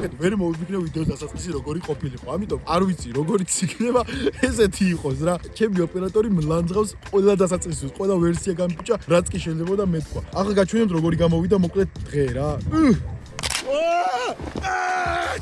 ნახეთ, ვერ მოვიფიქრე ვიდეოს დასაწყისი როგორი ყოფილიყო. ამიტომ არ ვიცი, როგორიც იქნება, ესეთი იყოს რა. ჩემი ოპერატორი მლანძღავს ყველა დასაწყისს, ყველა ვერსია გამიბიჭა, რაც კი შეიძლება და მეთქვა. ახლა გაჩვენებთ როგორი გამოვიდა მოკლედ დღე რა.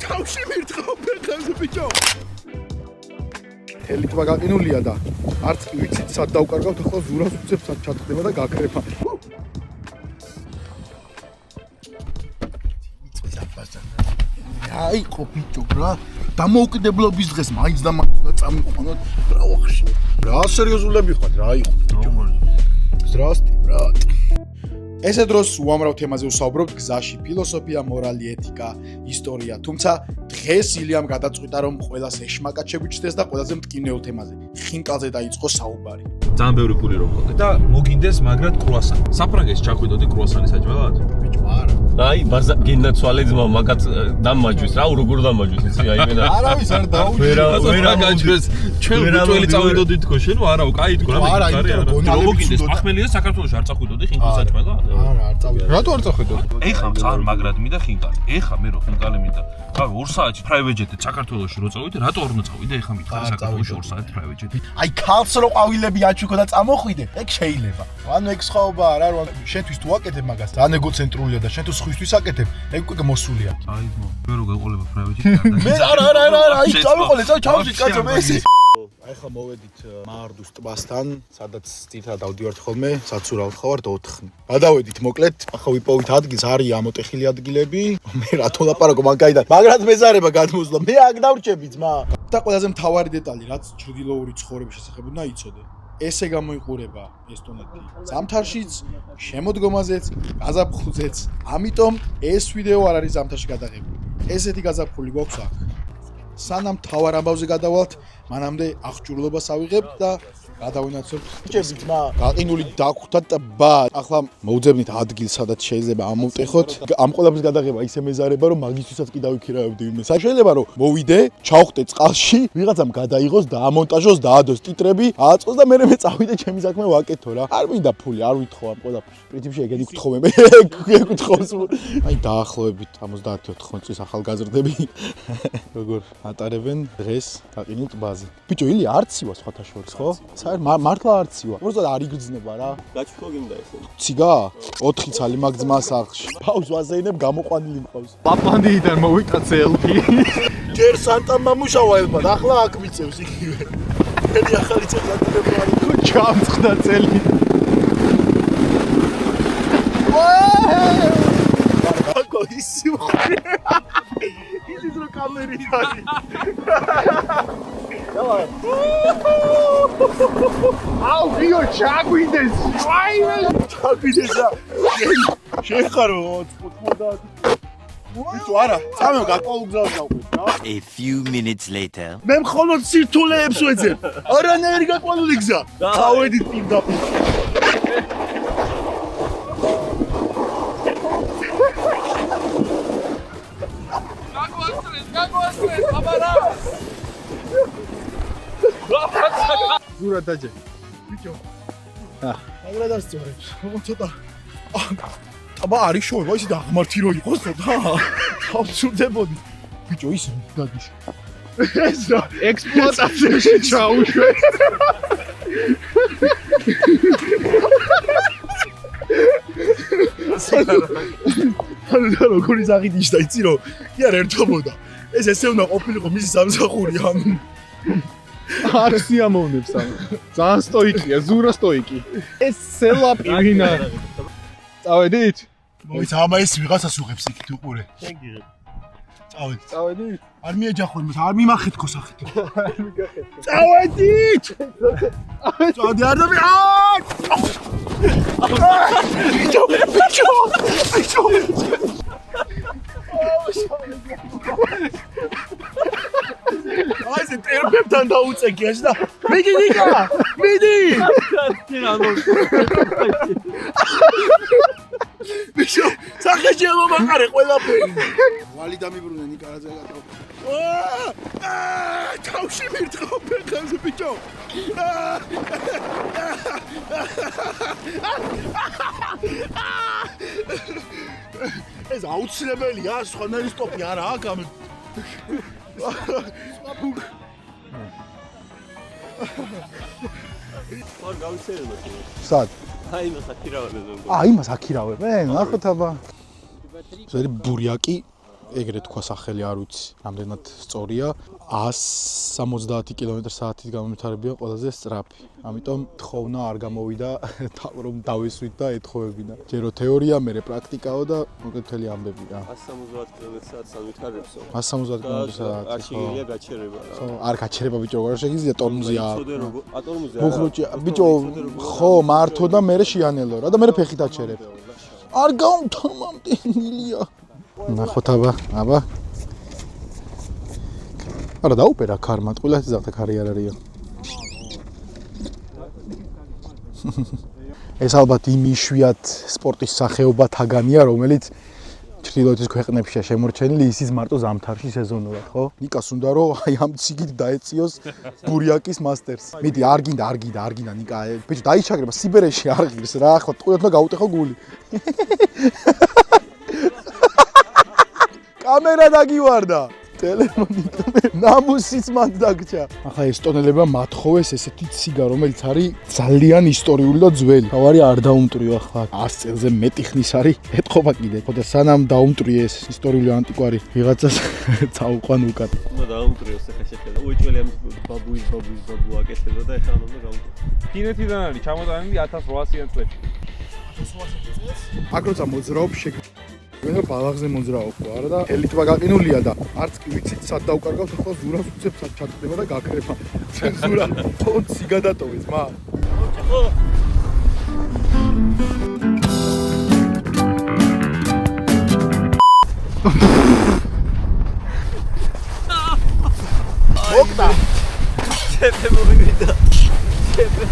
თავში მირთხავ ფეხებზე ბიჭო. თელი თვა გაყინულია და არც კი ვიცით სად დავკარგავთ, ახლა ზურას უცებ სად ჩატდება და გაქრება. აი ყოფიჭო რა დამოუკიდებლობის დღეს მაინც და მაინც უნდა წამიყვანოთ რა ვახში რა სერიოზულები ხართ რა იყო Здрасте, брат. ესე დროს უამრავ თემაზე ვსაუბრობთ გზაში ფილოსოფია, მორალი, ეთიკა, ისტორია. თუმცა დღეს ილიამ გადაწყვიტა რომ ყველას ეშმაკად შეგვიჩნდეს და ყველაზე მტკივნეულ თემაზე ხინკალზე დაიწყო საუბარი. ძალიან ბევრი პული რო გქონდა და მოგინდეს მაგრად კრუასანი. საფრანგეთში ჩახვიდოდი კრუასანის საჭმელად? ბიჭო არა. აი, ბაზა გინდაცვალე ძმა მაგაც დამაჯვის რა, როგორ დამაჯვის იცი, აი მე და არავის არ დაუჭი. ვერა გაჯვეს. ჩვენ ბიჭველი წავიდოდი თქო შენ, არაო, კაი თქო რა არა, რო მოგინდეს პახმელია საქართველოში არ წახვიდოდი ხინკალ საჭმელად? არა, არ წავიდე. რატო არ წახვიდოდი? ეხა წარ მაგრად მინდა ხინკალი. ეხა მე რო ხინკალი მინდა. გავი 2 საათი private jet-ით საქართველოში რო წავიდე, რატო არ უნდა წავიდე? ეხა მითხარი საქართველოში 2 საათი private jet-ით. აი ქალს რო ყვავილები აჩუქო და წამოხვიდე, ეგ შეიძლება. ანუ ეგ სხვაობა არა, რომ შენთვის თუ აკეთებ მაგას, ძალიან ეგოცენტრულია და შენ თუ სხვისთვის აკეთებ, ეგ უკვე მოსულია. აი ძმა, მე რო გაყოლება private jet-ით. მე არა, აი წავიყოლე, ჩავშით კაცო მე ესე. აი ხა მოვედით მაარდუს ტბასთან, სადაც წითად დავდივართ ხოლმე, საცურავთ ხავართ 4. გადავედით მოკლედ, ახლა ვიპოვით ადგილს, არის ამოტეხილი ადგილები. მე რატო ლაპარაკო მაგაიდან? მაგრამ მეზარება გადმოსვლა, მე აქ დავრჩები ძმა. და ყველაზე მთავარი დეტალი, რაც ჩრდილოური ცხოვრების შესახებ უნდა იცოდე. ესე გამოიყურება ესტონეთი ზამთარშიც, შემოდგომაზეც, გაზაფხულზეც. ამიტომ ეს ვიდეო არ არის ზამთარში გადაღებული. ესეთი გაზაფხული გვაქვს აქ. სანამ თავარ ამბავზე გადავალთ, მანამდე აღჭურვილობას ავიღებთ და გადავინაცვლებთ. ბიჭები, ძმა, გაყინული დაგვხვდა ტბა. ახლა მოვძებნით ადგილს, სადაც შეიძლება ამოვტეხოთ. ამ ყველაფრის გადაღება ისე მეზარება, რომ მაგისთვისაც კი დავიქირავებდი ვინმე. შეიძლება რომ მოვიდე, ჩავხტე წყალში, ვიღაცამ გადაიღოს, დაამონტაჟოს, დაადოს ტიტრები, ააწყოს და მე წავიდე ჩემი საქმე ვაკეთო რა. არ მინდა ფული, არ ვითხოვ ამ ყველაფერს. პრინციპში ეგეთი გთხოვე მე, ეგ გთხოვს. აი დაახლოებით 70-80 წლის ახალგაზრდები როგორ ატარებენ დღეს გაყინულ ტბაზე. ბიჭო, ილი არცივა სხვათა შორის, ხო? მართლა არცივა. უბრალოდ არ იგრძნება რა. გაჩქო გინდა ესე. ციგა 4 ცალი მაგ ძმას სახლში. პაუს ვაზეინებ გამოყვანილი მყავს. ლაპლანდიიდან მოვიტა სელფი. ჯერ სანტა მამუშავა ელბად, ახლა აქ მიწევს იგივე. მერი ახალი წელი ფებრუარი ჩამწყდა წელი. აკო ისი ხრი. ის რო კამერით არის. აუ ვიო ჩაგვიდეს. ჩაგვიდეს რა. შეხარო 90. ბიჭო არა, წამო გაკოლგზავს გავყვეთ რა. A few minutes later. მე მხოლოდ სირთულეებს ვეძებ. არანაირი გაკვალული გზა. წავედით პირდაპირ. გაგვასწრეს, აბარა. ზურა დაჯე. ბიჭო. აგრა დასწორებს. ცოტა. აბა არის შოვა, ისე დაღმართი რო იყოს და ავსურდებოდი. ბიჭო ისე დაგიშ. ეს რა ექსპლუატაციაში ჩაუშვე. ანუ როგორი ზაღით იშდა იცი რო? კი არ ერთობოდა. ეს ესე უნდა ყოფილიყო მისი სამსახური ანუ არ სიამოვნებს ამ. ძალიან სტოიკია, ზურა სტოიკი. ეს სელაპი ვინ არის? წავედით? მოიცა ამა ეს ვიღაცას უღებს იქით უყურე. შენ გიღებ. წავედით? არ მიეჯახო იმას, არ მიმახეთქო სახით. არ მიგახეთქო. წავედით! წავედი არ დამი. ბიჭო! აი ეს ტერფებთან დაუწეკი ეს და მიდი ნიკა! მიდი! ბიჭო, სახეში მომაყარე ყველაფერი. ვალი დამიბრუნე ნიკარაზე გატავ. თავში მირთხავ ფეხებზე ბიჭო. ეს აუცილებელია, სხვანაირი სტოპი არა აქ ამ არ გავიცერება. სად? აი მას აკირავებენ ზოგადად. იმას აკირავებენ? ნახოთ აბა. ზერი ბურიაკი, ეგრე თქვა სახელი არ ვიცი, რამდენად სწორია. 170 კმ/სთ-ით გამომვითარებია ყველაზე სწრაფი. ამიტომ თხოვნა არ გამოვიდა, რომ დავისვით და ეთხოვებინა. ჯერო თეორია, მერე პრაქტიკაო და მოკეთილი ამბებია. 170 კმ/სთ სამვითარებსო. 170 კმ/სთ. არ შეიძლება გაჩერება რა. ხო, არ გაჩერება ბიჭო, როგორ შეგიძლია ტორმზია. ატორმზე არა. მუხრუჭი, ბიჭო, ხო, მართო და მერე შეანელო რა და მერე ფეხით აჩერებ. არ გამთამამდენილია. ნახოთ აბა. არა დაუპერა ქარმა, ტყილას ზაღთა ქარი არ არისო. ეს ალბათ იმ იშვიათ სპორტის სახეობათაგანია, რომელიც ჩრდილოეთის ქვეყნებშია შემორჩენილი, ისიც მარტო ზამთარში სეზონურად, ხო? ნიკას უნდა რომ აი ამ ციგით დაეციოს ბურიაკის მასტერს. მიდი, არ გინდა ნიკა. ბიჭო, დაიჩაგრება სიბერეში არ ღირს რა, ხო, ტყუილად უნდა გაუტეხო გული. კამერა დაგივარდა. ტელეფონი ნამუსიც მანდ დაგჭა. ახლა ესტონელებმა მათხოვეს ესეთი ციგა, რომელიც არის ძალიან ისტორიული და ძველი. თავარი არ დაუმტვრიო ახლა 100 წელზე მეტი ხნის არის ეთყობა კიდე. ხო და სანამ დაუმტვრიე ეს ისტორიული ანტიკვარი ვიღაცას წაუყვან უკან. უნდა დაუმტვრიოს ახლა შეხედა. უეჭველი ამ ბაბუის ბაბუ აკეთებდა და ახლა უნდა გაუმტვრიოს. ფინეთიდან არის ჩამოტანილი 1800-იან წლებში. 1800 წელს? აქ როცა მოძრაობს ვენა ბალაღზე მოძრაობ არა და ელიტვა გაყინულია და არც კი ვიცით სად დავკარგავთ ახლა ზურას უცებ სად ჩატდება და გაქრება ზურა ფონცი გადატოვეს მა ოკტა შეფე მოვიდა შეფე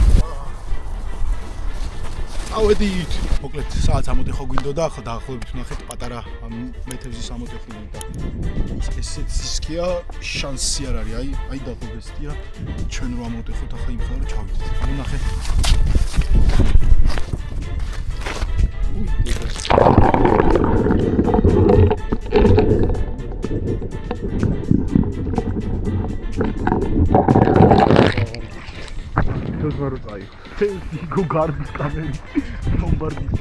ავედით მოკლედ საათს ამოდეხო გვინდოდა ახლა დაახლოებით ვნახეთ პატარა მეთევზის ამოდეხილი და ესეც ისკია შანსი არ არის აი დაახლოებესია ჩვენ რო ამოდეხოთ ახლა იმ ხარ ჩავიდეთ ვნახეთ თორე წაი თიგო გარდის კამერით ბომბარდით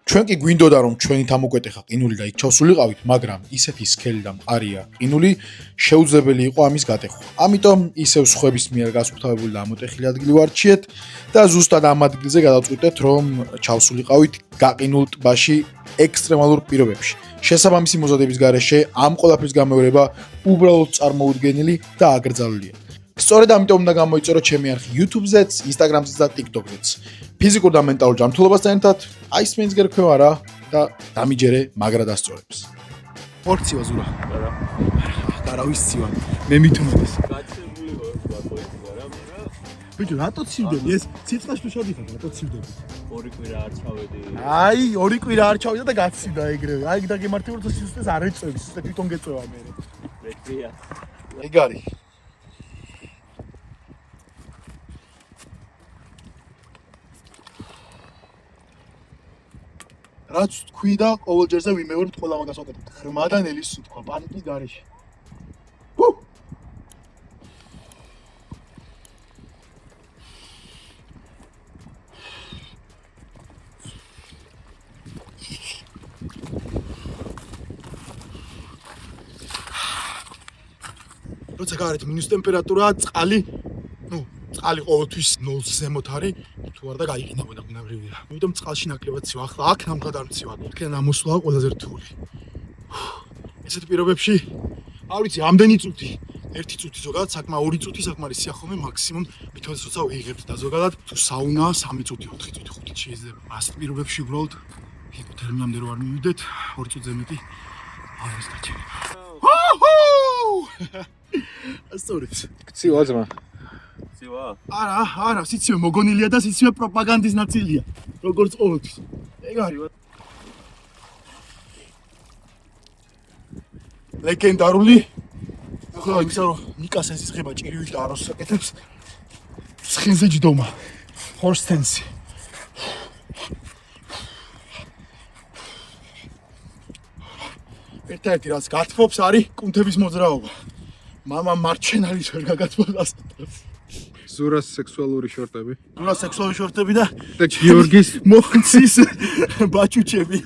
ჩვენ კი გვინდოდა რომ ჩვენით ამოკვეთეხა ყინული და იქ ჩავსულიყავით, მაგრამ ისეთი სქელი და მყარია ყინული შეუძლებელი იყო ამის გატეხვა. ამიტომ ისევ სხვების მიერ გასუფთავებული და ამოტეხილი ადგილი ვარჩიეთ და ზუსტად ამ ადგილზე გადავწყვიტეთ რომ ჩავსულიყავით გაყინულ ტბაში ექსტრემალურ პირობებში. შესაბამისი მოზადების გარეშე ამ ყველაფრის გამეორება უბრალოდ წარმოუდგენელი და აკრძალულია. სწორედ ამიტომ უნდა გამოიწერო ჩემი არხი YouTube-ზეც, Instagram-ზეც და TikTok-ზეც. ფიზიკურ და მენტალურ ჯანმრთელობასთან ერთად აისმენს გერქვევა რა და დამიჯერე მაგრა დასწორებს. ორცივა ზურა. და რა ვიცივა. მე მithumedes. გაჩერებული ვარ მაგრამ ბიჭო, რატო ცივდები? ეს ციცკაშში შოდიხარ, რატო ცივდები? ორი კვირა არ ჩავედი. აი, ორი კვირა არ ჩავიდა და გაცივდა ეგრევე. აი, დაგემართე რომ სისტემს არ ეწევი, სისტემ თვითონ გეწევა მე. მეტრია. ეგ არის. რაც თქვი და ყოველ ჯერზე ვიმეორებ ყველა მაგას ვაკეთებ. ღრმა და ნელის სიტყვა, პანიკის გარეშე. როცა გარეთ მინუს ტემპერატურაა, წყალი წყალი ყოველთვის 0-ს ზემოთ არის, თუ არ და გაიყინებოდა ბუნებრივია. ამიტომ წყალში ნაკლებად ცივა. ახლა აქ ნამდვილად არ მცივა. თქვენ ამოსვლა ყველაზე რთული. ესეთ პირობებში, არ ვიცი, ამდენი წუთი, 1 წუთი ზოგადად, საკმა 2 წუთი საკმარისია ხოლმე მაქსიმუმ, მithomდეს როცა ვიღებთ და ზოგადად თუ საუნა 3 წუთი, 4 წუთი, 5 წუთი შეიძლება. ასეთ პირობებში უბრალოდ ჰიპოთერმიამდე რო არ მივიდეთ, 2 წუთზე მეტი არ არის გაჩერება. ასწორებს. ცივა ძმა. ცივა? არა, სიცივე მოგონილია და სიცივე პროპაგანდის ნაწილია. როგორც ყოველთვის. ეგ არის. ლეგენდარული. ახლა იმისა რომ ნიკას ეს იხება ჭირივით და აროს აკეთებს. ცხენზე ჯდომა. ხორსთენსი. ერთადერთი რაც გათბობს არის კუნთების მოძრაობა. მამა მარჩენალის ვერ გაგათბობს ასეთებს. ზურას სექსუალური შორტები. ზურა სექსუალური შორტები და გიორგის მოხცის ბაჭუჩები.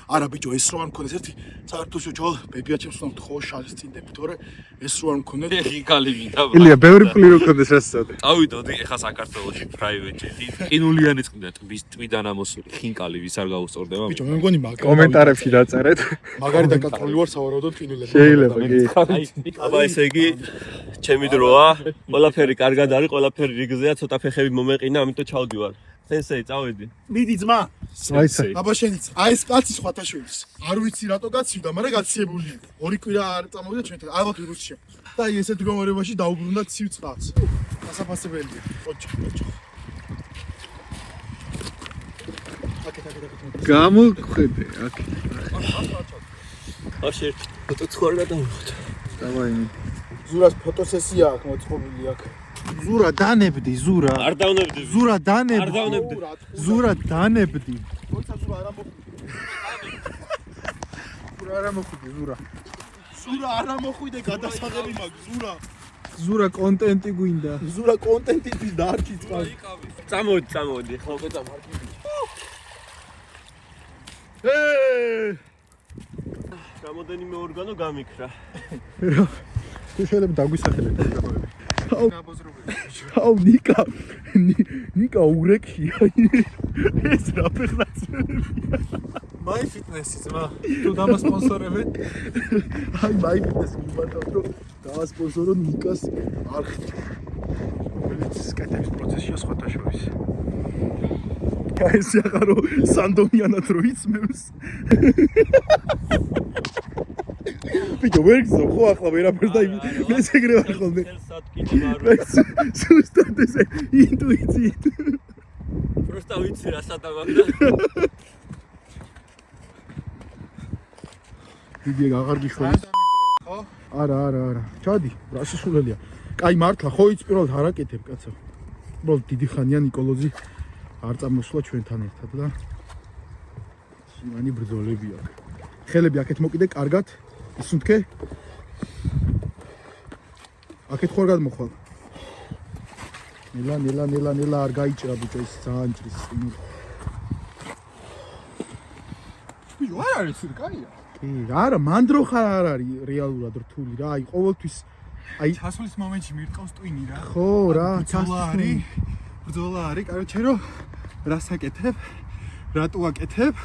არა ბიჭო, ეს რო არ მქონდეს ერთი საერთოდ ჩავალ ბებიაჩემს უნდა ხო შალს წინდები, თორე ეს რო არ მქონდეს ხინკალი მინდა. ილია ბევრი ფული რო კონდეს რა სწორდი. წავიდოდი ეხა საქართველოში private jet-ი. ყინულიანი წმინდა ტბის ტბიდან ამოსული ხინკალი ვის არ გაუსწორდება. ბიჭო, მე მგონი მაგარი. კომენტარებში დაწერეთ. მაგარი დაკარგული ვარ სავარაუდოდ ყინულები. შეიძლება კი. აბა ესე იგი ჩემი დროა. ყველაფერი კარგად არის, ყველაფერი რიგზეა, ცოტა ფეხები მომეყინა, ამიტომ ჩავდივარ. სენსეი, წავედი. მიდი ძმა. აისა. აბა შენიც, აი ეს კაცი სხვათაშორის. არ ვიცი რატო გაცივდა, მაგრამ გაციებული. ორი კვირა არ წამოვიდა ჩვენთან. ალბათ ვირუსში. და აი ესეთ მდგომარეობაში დაუბრუნდა ცივ წყალს. დასაფასებელია. ოჩ. გამოხედე აქ. აშე ფოტო ცხორდა დავუხოთ. დავაი. ზურას ფოტოსესია აქვს მოწყობილი აქ. ზურა დანებდი, ზურა. არ დავნებდი. ზურა დანებდი. არ დავნებდი. ზურა დანებდი. როცა ზურა არ ამოხვდი. ზურა არ ამოხვდი, ზურა. ზურა არ ამოხვიდე გადასაღები მაქვს, ზურა. ზურა კონტენტი გვინდა. ზურა კონტენტი გვინდა, არ გიწყავს. წამოვედი, ხო უკვე წამოვედი. გამოდენიმე ორგანო გამიქრა. თუ შეიძლება დაგვისახელეთ ეს რაღაცები. აუ ნიკა ურეკშია. ეს რა ფეხნაცებია. My Fitness-ი ძმა. თუ დამასპონსორებენ. აი My Fitness-ი მიბატავ რომ დაასპონსორონ ნიკას არხი. რომელიც სკეთების პროცესია სხვათა შორის. ეს აღარო სანდომიანად რო იწმევს. ბიჭო ვერგზო ხო ახლა ვერაფერს და მეც ეგრე ვარ ხოლმე. სუსტად ეს ინტუიციით. Просто ვიცი რა სადავაგდა. დიდი აღარ გიშველი. ხო? არა. ჩადი, რა სისულელია. კაი მართლა ხო იც პირველად არ აკეთებ კაცო. უბრალოდ დიდი ხანია ნიკოლოზი არ წამოსვლა ჩვენთან ერთად და სიმანი ბრძოლები აქვს. ხელები აქეთ მოკიდე კარგად. ისუნთქე. აქეთ ხوار გადმოხვალ. ნელა არ გაიჭრა ბიჭო ის ძალიან ჭრის. ბიჭო არ არის სირკაია. კი, არა, მანდრო ხარ არ არის რეალურად რთული რა. აი ყოველთვის აი ჩასვლის მომენტში მირტყავს ტვინი რა. ხო რა, ბრძოლა არის, კაროჩე რომ რას აკეთებ? რატო აკეთებ?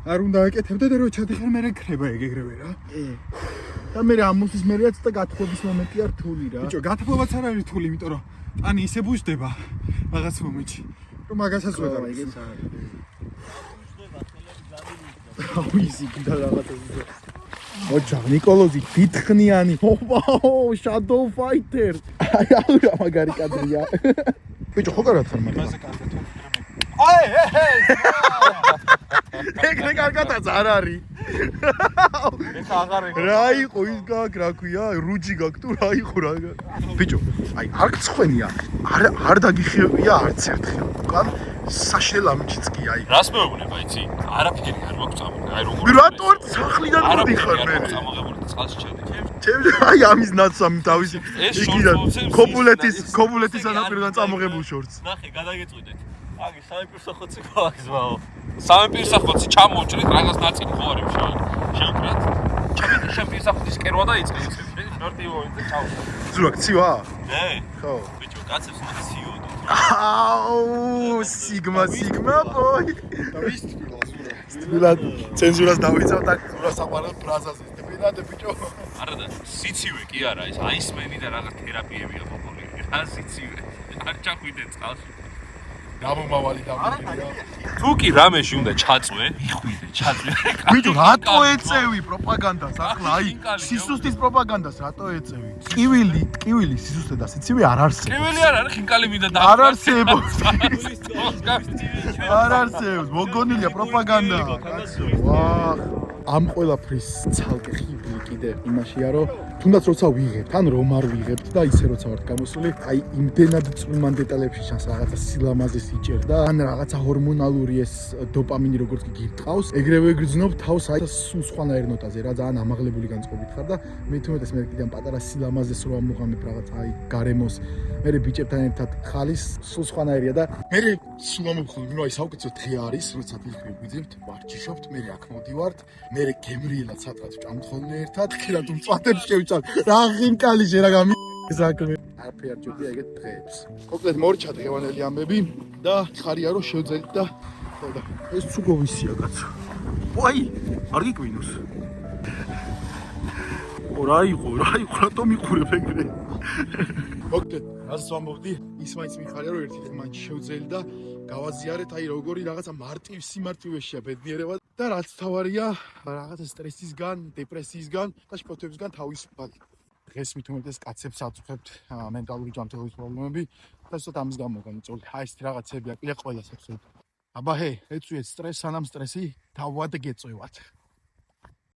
არ უნდა აკეთებდე და რო ჩადიხარ მე რეკრება ეგრევე რა. და მე ამოსის მერეაც და გათხოვების მომენტია რთული რა. ბიჭო, გათხოვებაც არ არის რთული, იმიტომ რომ ტანი ისე ბუშდება რაღაც მომენტში. რომ მაგასაც ვეღარ ეგეც არის. აუ ისი კიდე რაღაცა. ოჯა ნიკოლოზი დიდხნიანი. ვაუ, Shadow Fighter. აი რა მაგარი კადრია. ბიჭო, ხო კარგად ხარ მაგრამ. ეგრე კარგადაც არ არის. ეხა აღარ ეგ. რა იყო ის გაკ რა ქვია? რუჯი გაკ თუ რა იყო რა. ბიჭო, აი არ გწხვენია. არ დაგიხევია არც ერთხელ. უკან საშელა მიჩიც კი აი. რას მეუბნება იცი? არაფერი არ მაქვს წამოღებული. აი როგორ რატო არ სახლიდან მოდიხარ მე? წამოღებული წყალში ჩადი. ჩემი აი ამის ნაცამი თავისი იქიდან ქობულეთის ანაპირიდან წამოღებულ შორტს. ნახე, გადაგეწყვიტეთ. აგი სამი პირსახოცი გვაქვს ზმაო. სამი პირსახოცი ჩამოვჭრით რაღაც ნაწილი ხო არის შავი. შევკრეთ. ჩემი პირსახოცის კერვა და იწყე. ნორტი მომენტზე ჩავ. ზურა ცივა? ნე. ხო. ბიჭო, კაცებს უნდა ციოდო. აუ, სიგმა ბოი. დავისტვილა ზურა. სტილად ცენზურას დავიცავ და ზურას აყარებ ფრაზაზე. სტილად ბიჭო. არა და სიცივე კი არა, ეს აისმენი და რაღაც თერაპიებია მოყოლი. რა სიცივე. არ ჩახვიდე წყალში. გამომავალი დამიგია. თუ კი რამეში უნდა ჩაწვე, იხვიდე, ჩაწვე. ბიჭო, რატო ეწევი პროპაგანდას ახლა? აი, სისუსტის პროპაგანდას რატო ეწევი? ტკივილი, სისუსტე და სიცივე არ არსებობს. კივილი არ არის, ხინკალი მინდა და არ არსებობს. არ არსებობს. მოგონილია პროპაგანდა. ვაჰ, ამ ყველაფრის ცალკე ხიბი გამოსული კიდე იმაშია, რომ თუნდაც როცა ვიღებთ, ან რომ არ ვიღებთ და ისე როცა ვართ გამოსული, აი იმდენად წვიმან დეტალებში ჩანს რაღაცა სილამაზე სიჭერდა, ან რაღაცა ჰორმონალური ეს დოპამინი როგორც კი გირტყავს, ეგრევე გრძნობ თავს აი სულ სხვანაირ ნოტაზე, რა ძალიან ამაღლებული განწყობით ხარ და მე თუმეტეს მე კიდევ პატარა სილამაზეს რო ამოღამებ რაღაცა აი გარემოს, მე ბიჭებთან ერთად ხალის სულ სხვანაირია და მე სულ ამოვხდი, ნუ აი საუკეთესო დღე არის, როცა ფიქრი ვიძებთ, ვარჯიშობთ, მე აქ მოდივართ, მე გემრიელად სადღაც ვჭამთ ხოლმე ერთად, ქირად უმწვადებს შევჭამ, რა ღიმკალიჟე რა გამი საქმე. არაფერი არ ჯობია ეგეთ დღეებს. კონკრეტ მორჩა დღევანდელი ამბები და ხარია რომ შევძელით და ეს ცუგოვისია კაცო. ვაი, არ გიკვინოს. რა იყო, რატომ იყურებ ეგრე? მოგდეთ, რასაც ვამბობდი, ის მაინც მიხარია რომ ერთი ხმანი შევძელი და გავაზიარეთ აი როგორი რაღაცა მარტივ სიმარტივეშია ბედნიერება და რაც თავარია რაღაცა სტრესისგან, დეპრესიისგან და შფოთებისგან თავისუფალი. დღეს მithumetes კაცებს აწუხებთ მენტალური ჯანმრთელობის პრობლემები და ცოტა ამის გამო განიწოლე. აი ეს რაღაცები აკლია ყველას აბსოლუტურად. აბა ჰე, ეწვიეთ სტრესს, სანამ სტრესი თავად გეწევათ.